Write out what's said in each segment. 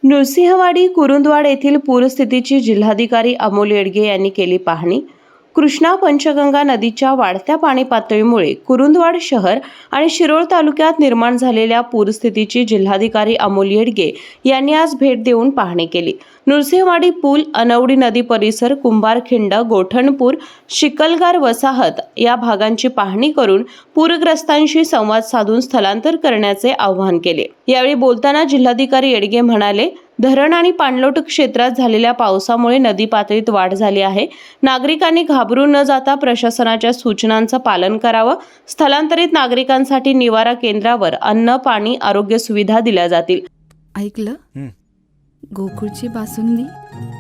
नृसिंहवाडी कुरुंदवाड येथील पूरस्थितीची जिल्हाधिकारी अमोल येडगे यांनी केली पाहणी। कृष्णा पंचगंगा नदीच्या वाढत्या पाणी पातळीमुळे कुरुंदवाड शहर आणि शिरोळ तालुक्यात निर्माण झालेल्या पूरस्थितीची जिल्हाधिकारी अमोल येडगे यांनी आज भेट देऊन पाहणी केली। नृसिंहवाडी पूल, अनवडी नदी परिसर, कुंभारखिंड, गोठणपूर, शिकलगार वसाहत या भागांची पाहणी करून पूरग्रस्तांशी संवाद साधून स्थलांतर करण्याचे आवाहन केले। यावेळी बोलताना जिल्हाधिकारी येडगे म्हणाले, धरण आणि पाणलोट क्षेत्रात झालेल्या पावसामुळे नदी पातळीत वाढ झाली आहे। नागरिकांनी घाबरून न जाता प्रशासनाच्या सूचनांचं पालन करावं। स्थलांतरित नागरिकांसाठी निवारा केंद्रावर अन्न, पाणी, आरोग्य सुविधा दिल्या जातील। ऐकलं? गोकुळची बासुंदी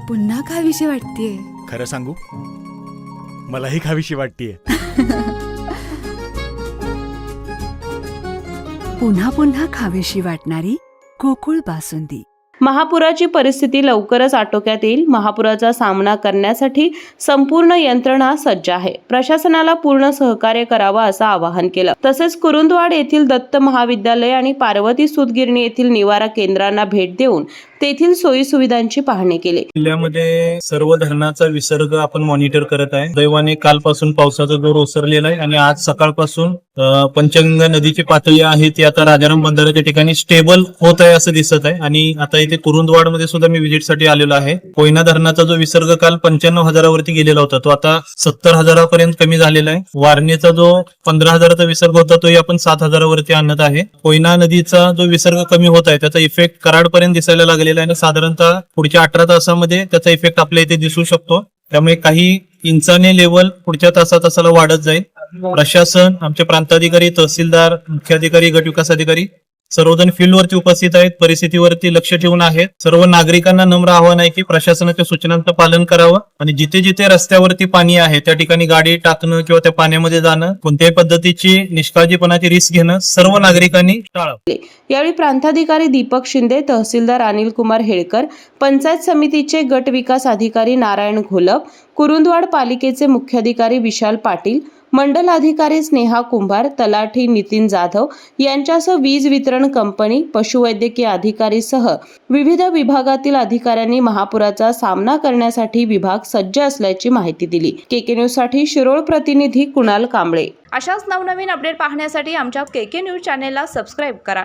पुन्हा खावीशी वाटतेय। खरं सांगू, मलाही खावीशी वाटतेय। पुन्हा पुन्हा खावीशी वाटणारी गोकुळ बासुंदी। महापुराची परिस्थिती लवकरच आटोक्यात येईल। महापुराचा सामना करण्यासाठी संपूर्ण यंत्रणा सज्ज आहे। प्रशासनाला पूर्ण सहकार्य करावं असं आवाहन केलं। तसेच कुरुंदवाड येथील दत्त महाविद्यालय आणि पार्वती सूतगिरणी येथील निवारा केंद्रांना भेट देऊन तेथील सोयी सुविधांची पाहणी केली। जिल्ह्यामध्ये सर्व धरणाचा विसर्ग आपण मॉनिटर करत आहे। दैवाने कालपासून पावसाचा जोर ओसरलेला आहे आणि आज सकाळपासून पंचगंगा नदीची पातळी आहे ती आता राजाराम बंधाऱ्याच्या ठिकाणी स्टेबल होत आहे असं दिसत आहे। आणि आता इथे कुरुंदवाड मध्ये सुद्धा मी व्हिजिटसाठी आलेलो आहे। कोयना धरणाचा जो विसर्ग काल 95,000 वरती गेलेला होता तो आता 70,000 पर्यंत कमी झालेला आहे। वारणेचा जो 15,000चा विसर्ग होता तोही आपण 7,000 वरती आणत आहे। कोयना नदीचा जो विसर्ग कमी होत आहे त्याचा इफेक्ट कराड पर्यंत दिसायला लागलेला आहे। साधारणतः पुढच्या 18 तासामध्ये त्याचा इफेक्ट आपल्या इथे दिसू शकतो। त्यामुळे काही इंचाने लेवल पुढच्या तासाला वाढत जाईल। प्रशासन, आमचे प्रांताधिकारी, तहसीलदार, मुख्याधिकारी, गट विकास अधिकारी सर्वजण फील्डवरती उपस्थित आहेत, परिस्थितीवरती लक्ष ठेवून आहेत। सर्व नागरिकांना नम्र आवाहन आहे की प्रशासनाच्या सूचनांचं पालन करावं आणि जिथे जिथे रस्त्यावरती पाणी आहे त्या ठिकाणी गाडी टाकणं किंवा त्या पाण्यामध्ये जाणं, कोणत्याही पद्धतीची निष्काळजीपणाची रिस्क घेणं सर्व नागरिकांनी टाळावं। यावेळी प्रांताधिकारी दीपक शिंदे, तहसीलदार अनिल कुमार हेळकर, पंचायत समितीचे गट विकास अधिकारी नारायण घोलप, कुरुंदवाड पालिकेचे मुख्याधिकारी विशाल पाटील, मंडल अधिकारी स्नेहा कुंभार, तलाठी नितीन जाधव यांच्यासह वीज वितरण कंपनी, पशुवैद्यकीय अधिकारी सह विविध विभागातील अधिकाऱ्यांनी महापुराचा सामना करण्यासाठी विभाग सज्ज असल्याची माहिती दिली। केके न्यूज साठी शिरोळ प्रतिनिधी कुणाल कांबळे। अशाच नवनवीन अपडेट पाहण्यासाठी आमच्या केके न्यूज चॅनेलला सबस्क्राईब करा।